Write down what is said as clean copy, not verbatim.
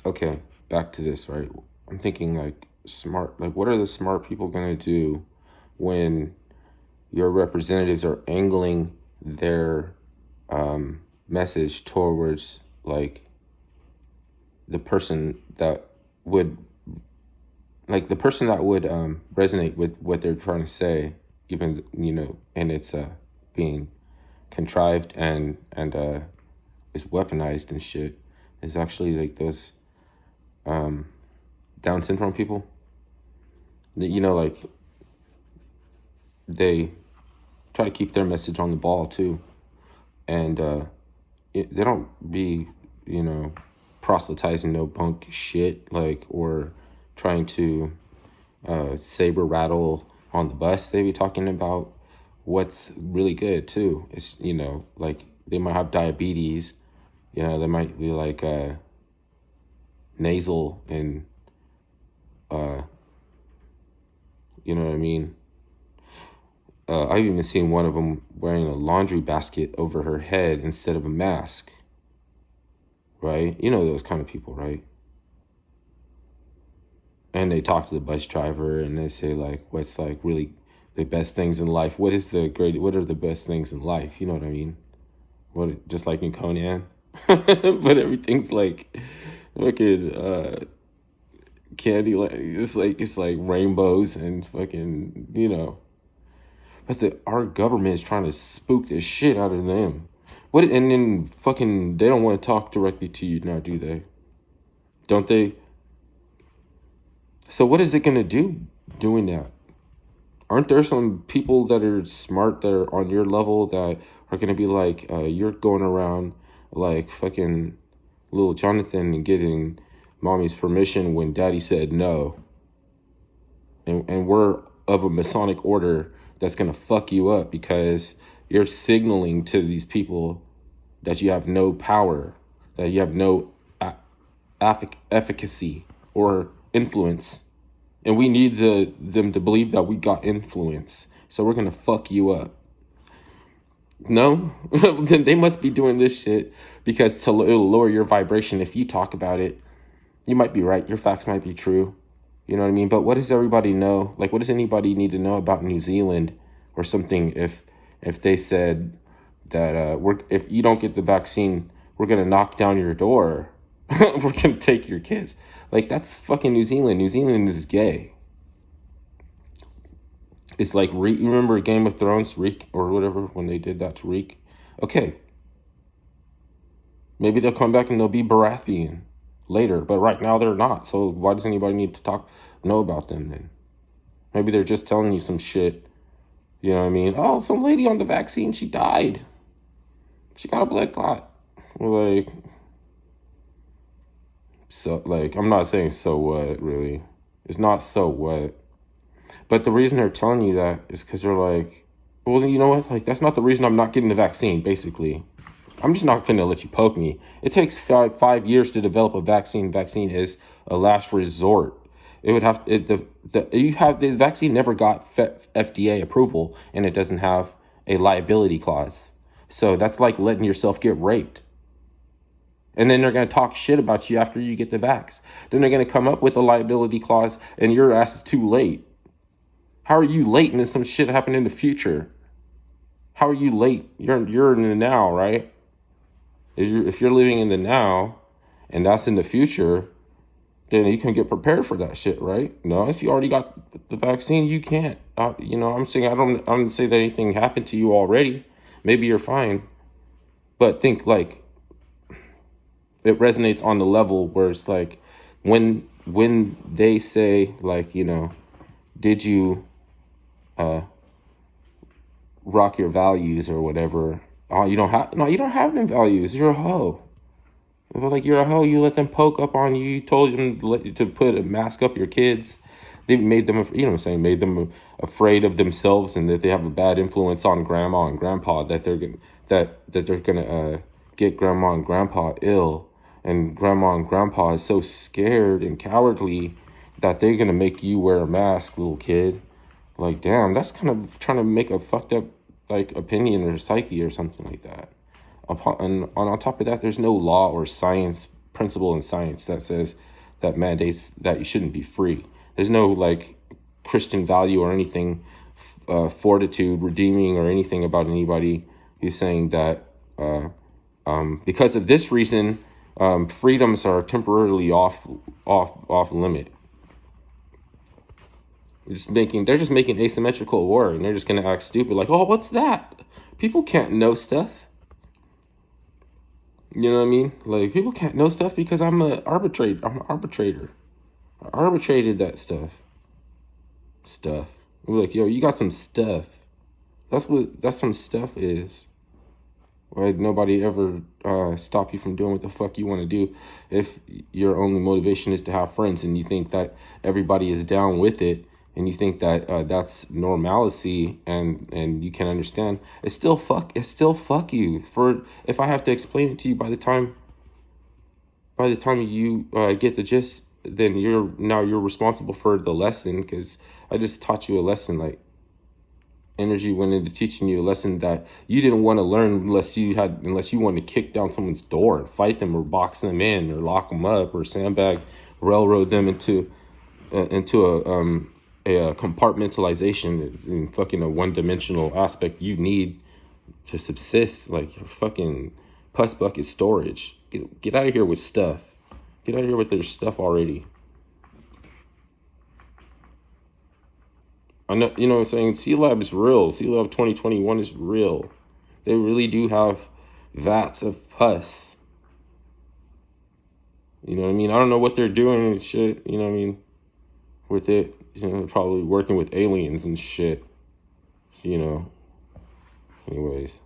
Okay, back to this, right? I'm thinking like smart, like what are the smart people gonna do when your representatives are angling their message towards like the person that would the person that would resonate with what they're trying to say, even and it's being contrived and is weaponized and shit, is actually like those Down syndrome people. Like they try to keep their message on the ball too, and they don't be proselytizing no punk shit like or trying to saber rattle on the bus. They be talking about what's really good too. It's like they might have diabetes, they might be like nasal and you know what I mean. I've even seen one of them wearing a laundry basket over her head instead of a mask. Right? You know those kind of people, right? And they talk to the bus driver and they say like, what's like really the best things in life? What are the best things in life? You know what I mean? What, just like in Conan? But everything's like fucking candy, like it's like rainbows and fucking but our government is trying to spook the shit out of them. What, and then fucking they don't want to talk directly to you now, do they? Don't they? So what is it gonna do doing that? Aren't there some people that are smart that are on your level that are gonna be like, you're going around like fucking little Jonathan and getting mommy's permission when daddy said no, and we're of a Masonic order that's gonna fuck you up because you're signaling to these people that you have no power, that you have no efficacy or influence. And we need them to believe that we got influence. So we're going to fuck you up. No? Then they must be doing this shit because it'll lower your vibration. If you talk about it, you might be right. Your facts might be true. You know what I mean? But what does everybody know? Like, what does anybody need to know about New Zealand or something if they said that if you don't get the vaccine, we're going to knock down your door. We're going to take your kids. Like, that's fucking New Zealand. New Zealand is gay. It's like, you remember Game of Thrones, Reek, or whatever, when they did that to Reek? Okay. Maybe they'll come back and they'll be Baratheon later, but right now they're not. So why does anybody need to know about them then? Maybe they're just telling you some shit. You know what I mean? Oh, some lady on the vaccine, she died. She got a blood clot. Like, so, like, I'm not saying so what, really. It's not so what. But the reason they're telling you that is because they're like, well, you know what? Like, that's not the reason I'm not getting the vaccine, basically. I'm just not going to let you poke me. It takes five years to develop a vaccine. Vaccine is a last resort. It would have the vaccine never got FDA approval, and it doesn't have a liability clause. So that's like letting yourself get raped. And then they're going to talk shit about you after you get the vax. Then they're going to come up with a liability clause, and your ass is too late. How are you late and then some shit happened in the future? How are you late? You're in the now, right? If you're living in the now, and that's in the future, then you can get prepared for that shit, right? No, if you already got the vaccine, you can't. I'm saying I don't say that anything happened to you already. Maybe you're fine, but think like it resonates on the level where it's like when they say like did you rock your values or whatever? Oh, you don't have them values. You're a hoe. But like you're a hoe, you let them poke up on you. You told them to put a mask up your kids. They made them, made them afraid of themselves and that they have a bad influence on grandma and grandpa. That they're gonna get grandma and grandpa ill, and grandma and grandpa is so scared and cowardly that they're gonna make you wear a mask, little kid. Like, damn, that's kind of trying to make a fucked up like opinion or psyche or something like that. And on top of that, there's no law or science principle in science that says that mandates that you shouldn't be free. There's no like Christian value or anything, fortitude, redeeming, or anything about anybody who's saying that because of this reason, freedoms are temporarily off limit. They're just making asymmetrical war, and they're just gonna act stupid, like, oh, what's that? People can't know stuff. You know what I mean? Like, people can't know stuff because I'm an arbitrator. I arbitrated that stuff. I'm like, yo, you got some stuff. That's some stuff is. Right? Nobody ever stop you from doing what the fuck you want to do if your only motivation is to have friends, and you think that everybody is down with it, and you think that that's normalcy, and you can understand. It's still fuck you. For if I have to explain it to you by the time you get the gist, then you're responsible for the lesson, because I just taught you a lesson. Like, energy went into teaching you a lesson that you didn't want to learn unless you wanted to kick down someone's door and fight them, or box them in, or lock them up, or sandbag, railroad them into a compartmentalization in fucking a one-dimensional aspect you need to subsist, like your fucking pus bucket storage. Get out of here with stuff. Get out of here with their stuff already. I know, you know what I'm saying? C-Lab is real. C-Lab 2021 is real. They really do have vats of pus. You know what I mean? I don't know what they're doing and shit, you know what I mean, with it. You know, probably working with aliens and shit, you know. Anyways.